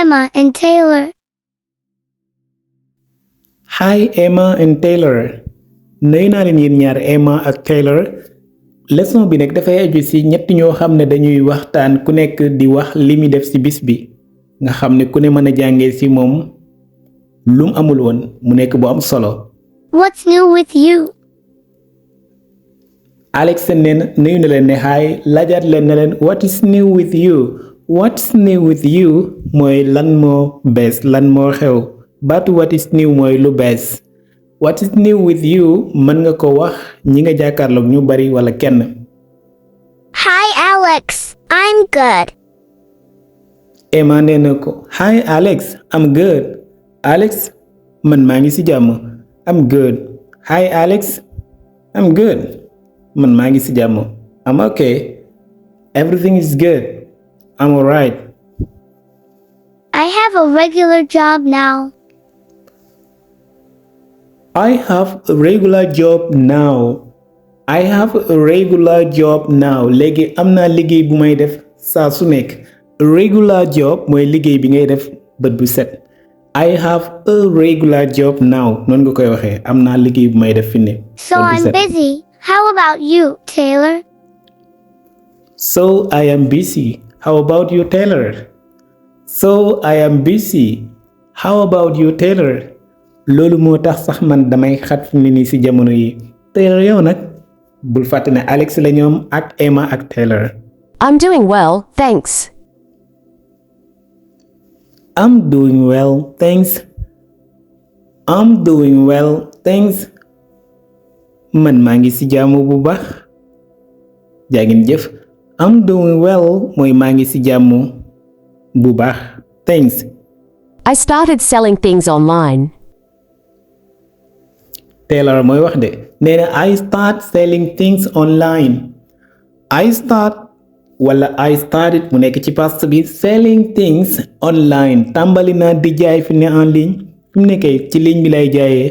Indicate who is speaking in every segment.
Speaker 1: Emma and Taylor.
Speaker 2: Hi Emma and Taylor. nuyu naa leen yéen ñaar Emma ak Taylor. leçon bi nag dafay aju ci ñett ñoo xam ne dañuy waxtaan ku nekk di wax li muy def ci bis bi nga xam ne ku ne mën a jàngee ci moom lum amul woon mu nekk bu am solo.
Speaker 1: What's new with you?
Speaker 2: Alex nee na nuyu na leen ne hi laajaat leen ne leen what is new with you? What's new with you mooy lan moo bees lan moo xew baatu what is new mooy lu bees. What is new with you mën nga ko wax ñi nga jàkkaarloog ñu bari wala kenn.
Speaker 1: Hi Alex, I'm good.
Speaker 2: Emma nee na ko hi Alex, I'm good. Alex man maa ngi ci jàmm. I'm good. Hi Alex, I'm good. Man maa ngi ci jàmm. I'm okay. Everything is good. I'm alright.
Speaker 1: I have a regular job now.
Speaker 2: I have a regular job now. I have a regular job now. léegi am naa liggéey bu may def saa su nekk. Regular job mooy liggéey bi ngay def bët bu set. I have a regular job now. noonu nga koy waxee am naa liggéey bu may def fi ne.
Speaker 1: So I'm busy. How about you, Taylor?
Speaker 2: So I am busy. How about you, Taylor? So I am busy. How about you, Taylor? loolu moo tax sax man damay xat fi mu ne nii ci jamono yi. Taylor yow nag bul fàtte ne Alex la ñoom ak Emma ak Taylor.
Speaker 3: I'm doing well, thanks.
Speaker 2: I'm doing well, thanks. I'm doing well, thanks. man maa ngi ci jàmm bu baax. jaa ngeen jëf. I'm doing well mooy maa ngi ci jàmm bu baax. Thanks.
Speaker 3: I started selling things online.
Speaker 2: Taylor mooy wax de nee na I start selling things online. I start wala I started mu nekk ci past bi selling things online tàmbali naa di jaay fi ne en ligne fi mu nekkee ci ligne bi lay jaayee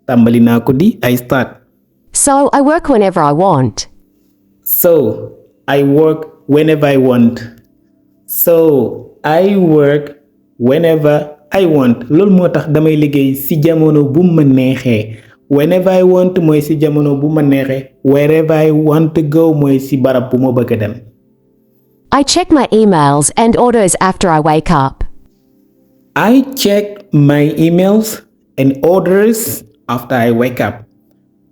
Speaker 2: tàmbali naa ko di I start.
Speaker 3: So I work whenever I want.
Speaker 2: So I work whenever I want. So I work whenever I want loolu moo tax damay liggéey ci jamono bu ma neexee. Whenever I want mooy ci jamono bu ma neexee. Wherever I want to go mooy ci barab bu ma bëgg a dem.
Speaker 3: I check my emails and orders after I wake up.
Speaker 2: I check my emails and orders after I wake up.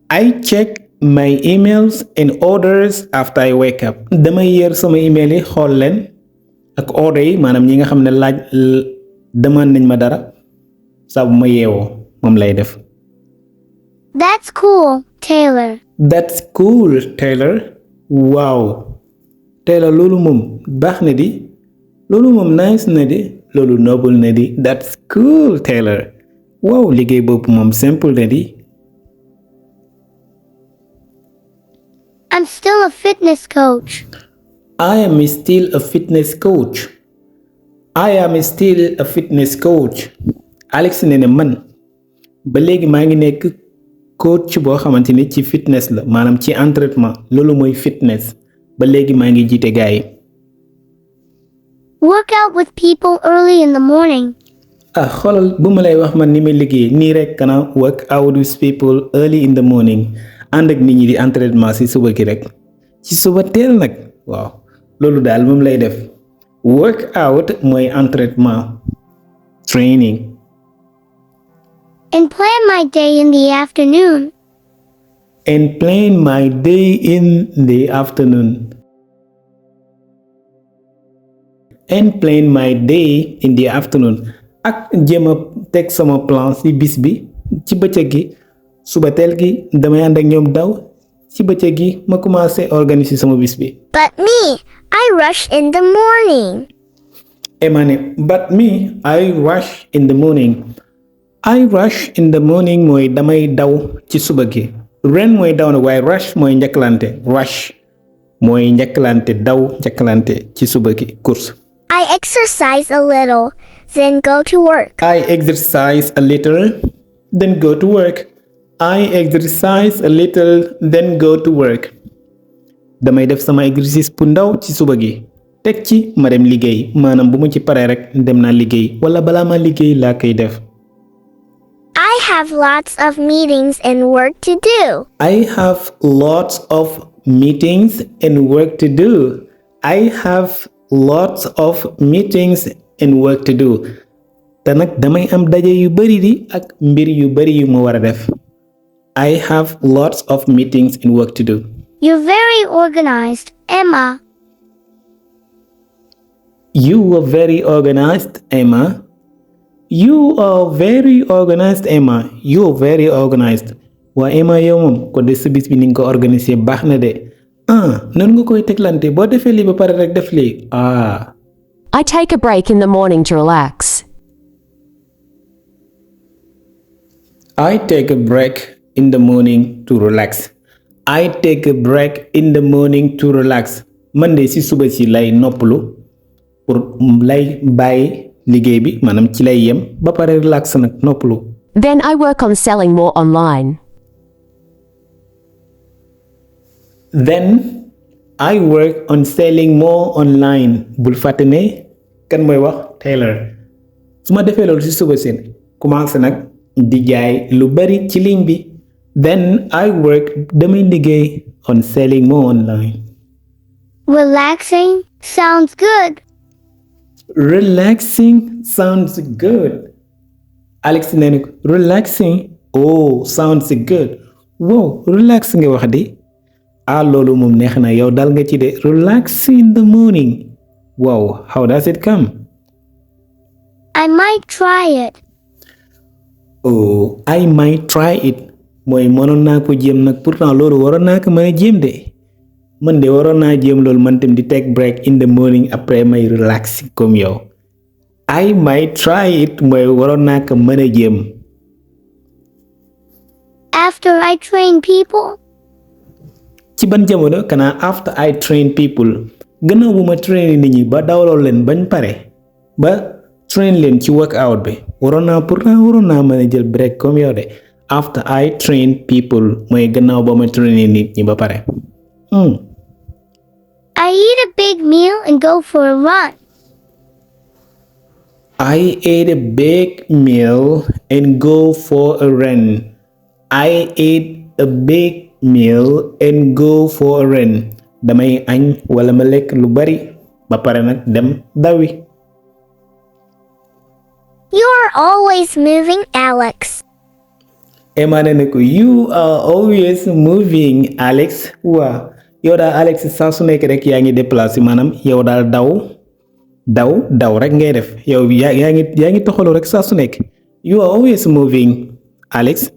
Speaker 2: I check my emails and orders after I wake up. damay yër sama email yi xool leen ak order yi maanaam ñi nga xam ne laaj demande nañ ma dara saa bu ma yeewoo moom lay def.
Speaker 1: That's cool, Taylor.
Speaker 2: That's cool, Taylor. Wow. Taylor loolu moom baax na di. loolu moom nice na di. loolu noble na di. That's cool, Taylor. Wow liggéey boobu moom simple na di.
Speaker 1: I'm still a fitness coach.
Speaker 2: I am still a fitness coach. I am still a fitness coach. Alex nee na man ba léegi maa ngi nekk coach boo xamante ni ci fitness la maanaam ci entraînement loolu mooy fitness ba léegi maa ngi jiite gaa yi.
Speaker 1: Work out with people early in the morning.
Speaker 2: xoolal bu ma lay wax man ni may liggéey nii rek kana work out with people early in the morning ànd ak nit ñi di entraînement ci suba gi rek ci suba teel nag waaw loolu daal moom lay def. Work out mooy entraînement training.
Speaker 1: And plan my day in the afternoon.
Speaker 2: And plan my day in the afternoon. And plan my day in the afternoon. ak jéem a teg sama plan ci bis bi ci bëccëg gi suba teel gi damay ànd ak ñoom daw ci bëccëg gi ma commencé organiser sama bis bi.
Speaker 1: But me, I rush in the morning.
Speaker 2: Emane, but me, I rush in the morning. I rush in the morning mooy damay daw ci suba gi. Ren mooy daw na waaye rush mooy njëkkalante. Rush mooy njëkkalante daw njëkkalante ci suba gi course.
Speaker 1: I exercise a little, then go to work.
Speaker 2: I exercise a little, then go to work. I exercise a little, then go to work. Damay def sama exercice bu ndaw ci suba gi teg ci ma dem liggéey maanaam bu ma ci paree rek dem naa liggéey wala balaa ma liggéey laa koy def.
Speaker 1: I have lots of meetings and work to do.
Speaker 2: I have lots of meetings and work to do. I have lots of meetings and work to do. Te nag damay am daje yu bari di ak mbir yu bari yu ma war a def. I have lots of meetings and work to do.
Speaker 1: You're very organized, Emma.
Speaker 2: You are very organized, Emma. You are very organized, Emma. You are very organized. Waa Emma yow moom ko de sa bis bi ni nga ko organiser baax na de. Noonu nga koy teglante boo defee lii ba pare rek def lii.
Speaker 3: I take a break in the morning to relax.
Speaker 2: I take a break in the morning to relax. I take a break in the morning to relax. Man de si suba si lay noppalu pour lay bàyyi liggéey bi maanaam ci lay yem ba pare relax nag noppalu.
Speaker 3: Then I work on selling more online.
Speaker 2: Then I work on selling more online. Bul fàtte ne kan mooy wax Taylor. Su ma defee loolu si suba si commencé nag di jaay lu bari ci ligne bi. Then I work damay liggéey on selling more online.
Speaker 1: Relaxing sounds good.
Speaker 2: Relaxing sounds good. Alex nee na ko relaxing sounds good. Wow, relax nga wax di. Loolu moom neex na yow dal nga ci de. Relax in the morning. Wow, how does it come?
Speaker 1: I might try it.
Speaker 2: I might try it. Mooy mënoon naa ko jéem nag pourtant loolu waroon naa ko mën a jéem de. Man de waroon naa jéem loolu man tam di take break in the morning après may relax comme yow. I might try it mooy waroon naa ko mën a jéem.
Speaker 1: After I train people.
Speaker 2: Ci ban jamono kanaa after I train people gannaaw bu ma train nit ñi ba dawloo leen bañ pare ba train leen ci workout bi waroon naa mën a jël break comme yow de. After I train people mooy gannaaw ba ma train nit ñi ba pare.
Speaker 1: I eat a big meal and go for a run.
Speaker 2: I ate a big meal and go for a run. I ate a big meal and go for a run. Damay añ wala ma lekk lu bari ba pare nag dem dawi.
Speaker 1: You're always moving, Alex.
Speaker 2: Emma ne ko you are always moving, Alex. Waa yow daal Alex saa su nekk rek yaa ngi déplacé maanaam yow daal daw rek ngay def yow yaa ngi toxalu rek saa su nekk. You are always moving, Alex.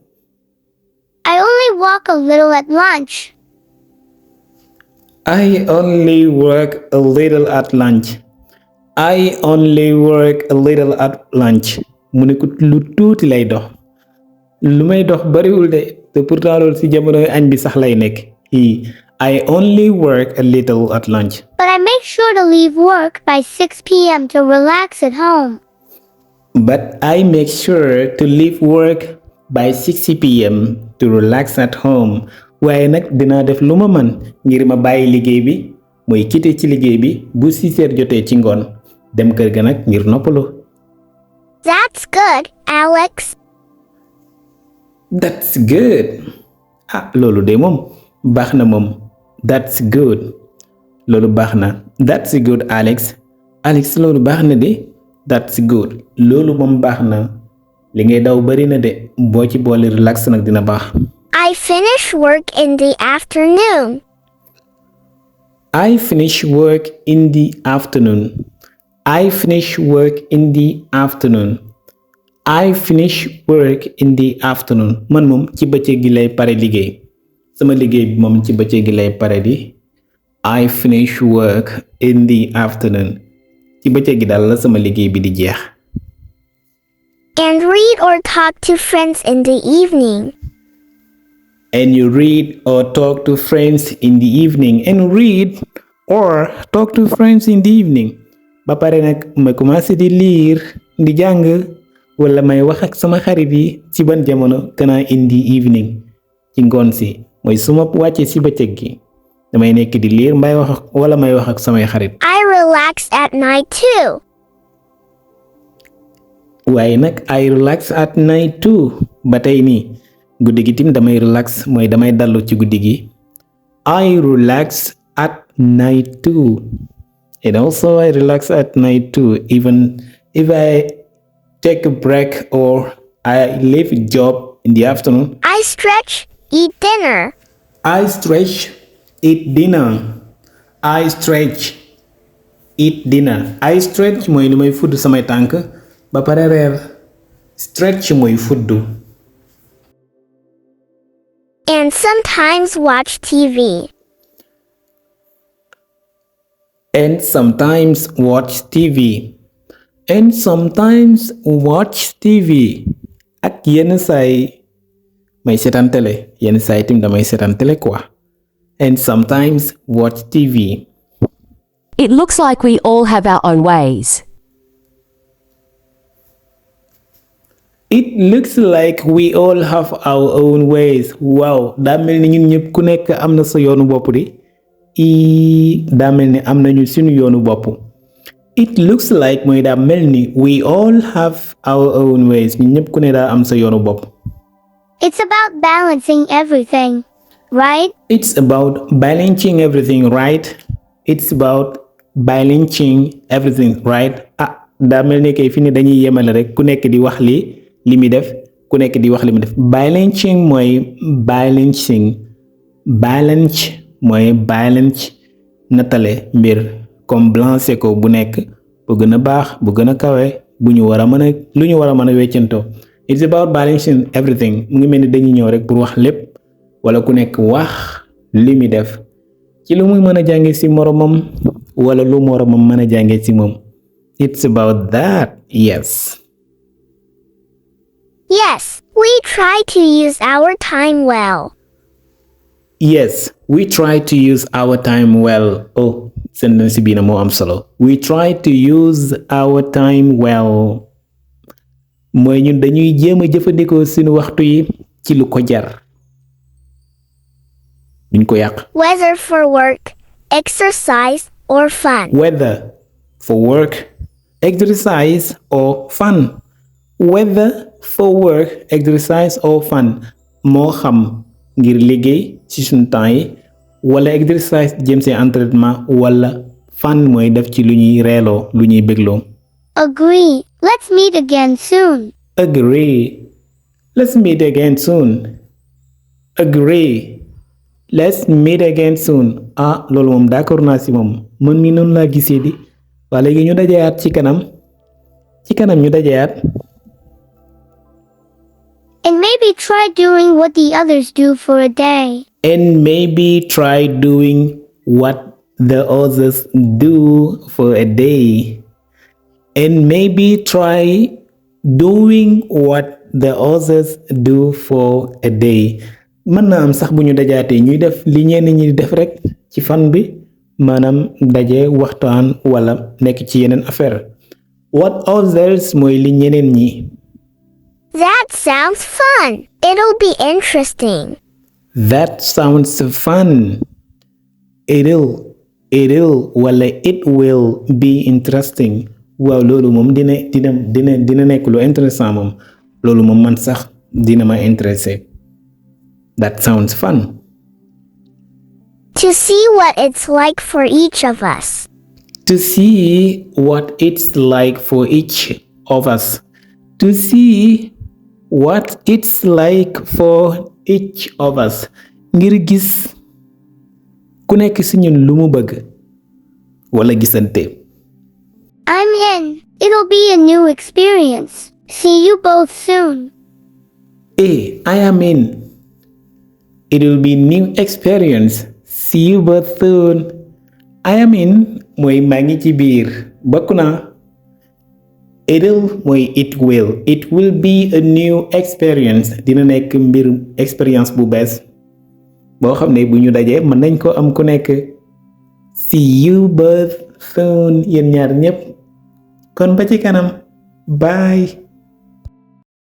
Speaker 1: I only walk a little at lunch.
Speaker 2: I only work a little at lunch. I only work a little at lunch. Mu ne ko lu tuuti lay dox. Lu may dox bariwul de te pourtant loolu ci jamono añ bi sax lay nekk. I only work a little at lunch.
Speaker 1: But I make sure to leave work by 6 p.m. to relax at home.
Speaker 2: But I make sure to leave work by 6 p.m. to relax at home. Waaye nag dinaa def lu ma man ngir ma bàyyi liggéey bi mooy quitté ci liggéey bi bu 6 heures jotee ci ngoon dem kër ga nag ngir noppalu.
Speaker 1: That's good, Alex.
Speaker 2: That's good. Loolu de moom baax na moom. That's good. Loolu baax na. That's good, Alex. Alex loolu baax na de. That's good. Loolu moom baax na. Li ngay daw bari na de boo ci boole relax nag dina baax.
Speaker 1: I finish work in the afternoon.
Speaker 2: I finish work in the afternoon. I finish work in the afternoon. I finish work in the afternoon. Man moom ci bëccëg gi lay pare liggéey. Sama liggéey bi moom ci bëccëg gi lay pare di. I finish work in the afternoon. Ci bëccëg gi daal la sama liggéey bi di jeex.
Speaker 1: And read or talk to friends in the evening.
Speaker 2: And you read or talk to friends in the evening. And read or talk to friends in the evening. Ba pare nag ma commencé di lire di jàng wala may wax ak sama xarit yi ci ban jamono kana in the evening ci ngoon si mooy su ma wàccee ci bëccëg gi damay nekk di lire may wax wala may wax ak samay xarit.
Speaker 1: I relax at night too.
Speaker 2: waaye nag I relax at night too ba tey nii guddi gi tim damay relax mooy damay dallu ci guddi gi. I relax at night too. And also I relax at night too, even if I take a break or I leave a job in the afternoon.
Speaker 1: I stretch, eat dinner.
Speaker 2: I stretch, eat dinner. I stretch, eat dinner. I stretch mooy li may fudd samay tànk ba pare reer. Stretch mooy fuddu.
Speaker 1: And sometimes watch TV.
Speaker 2: And sometimes watch TV. And sometimes watch TV. Ak yenn saay may seetaan télé yenn saay tim damay seetaan télé quoi. And sometimes watch TV.
Speaker 3: It looks like we all have our own ways.
Speaker 2: It looks like we all have our own ways. Waaw daa mel ni ñun ñëpp ku nekk am na sa yoonu bopp di. daa mel ni am nañu suñu yoonu bopp. It looks like mooy daa mel ni we all have our own ways. ñun ñëpp ku ne daa am sa yoonu bopp.
Speaker 1: It's about balancing everything, right?
Speaker 2: It's about balancing everything, right? It's about balancing everything, right? daa mel ni kay fi ne dañuy yemale rek ku nekk di wax li muy def ku nekk di wax li mu def. Balancing mooy balancing. Balance mooy balance natale mbir comme blancer ko bu nekk bu gën a baax bu gën a kawe bu ñu war a mën a lu ñu war a mën a weccantoo. It's about balancing everything mu ngi mel ni dañuy ñëw rek pour wax lépp wala ku nekk wax li muy def ci lu muy mën a jànge ci moromam wala lu moromam mën a jànge ci moom. It's about that, yes.
Speaker 1: Yes, we try to use our time well.
Speaker 2: Yes, we try to use our time well. Oh, sentence bi na moo am solo. We try to use our time well. mooy ñun dañuy jéem a jëfandikoo suñu waxtu yi ci lu ko jar. duñ ko yàq.
Speaker 1: Whether for work, exercise, or fun.
Speaker 2: Whether for work, exercise, or fun. Whether for work, exercise, or fun. moo xam ngir liggéey ci suñu temps yi wala exercise jëm ci entraînement wala fun mooy def ci lu ñuy reeloo lu ñuy bégloo.
Speaker 1: Agree. Let's meet again soon.
Speaker 2: Agree. Let's meet again soon. Agree. Let's meet again soon. Loolu moom d'accord naa ci moom man mi noonu laa gisee di waa léegi ñu dajeyaat ci kanam ñu dajeyaat.
Speaker 1: And maybe try doing what the others do for a day.
Speaker 2: And maybe try doing what the others do for a day. And maybe try doing what the others do for a day. mën na am sax bu ñu dajaatee ñuy def li ñenn ñi def rek ci fan bi maanaam daje waxtaan wala nekk ci yeneen affaire. What others mooy li ñeneen ñi.
Speaker 1: That sounds fun. It'll be interesting.
Speaker 2: That sounds fun. It'll wala it will be interesting. waaw loolu moom dina nekk lu intéressant moom loolu moom man sax dina ma intéressé. That sounds fun.
Speaker 1: To see what it's like for each of us.
Speaker 2: To see what it's like for each of us. To see what it's like for each of us. ngir gis ku nekk ci ñun lu mu bëgg wala gisante.
Speaker 1: I'm in. It'll be a new experience. See you both soon.
Speaker 2: I am in. It will be new experience. See you both soon. I am in mooy maa ngi ci biir bokk naa. It'll mooy it will. It will be a new experience. dina nekk mbir expérience bu bees boo xam ne bu ñu dajee mën nañ ko am ku nekk. See you both soon yéen ñaar ñépp kon ba ci kanam. Bye.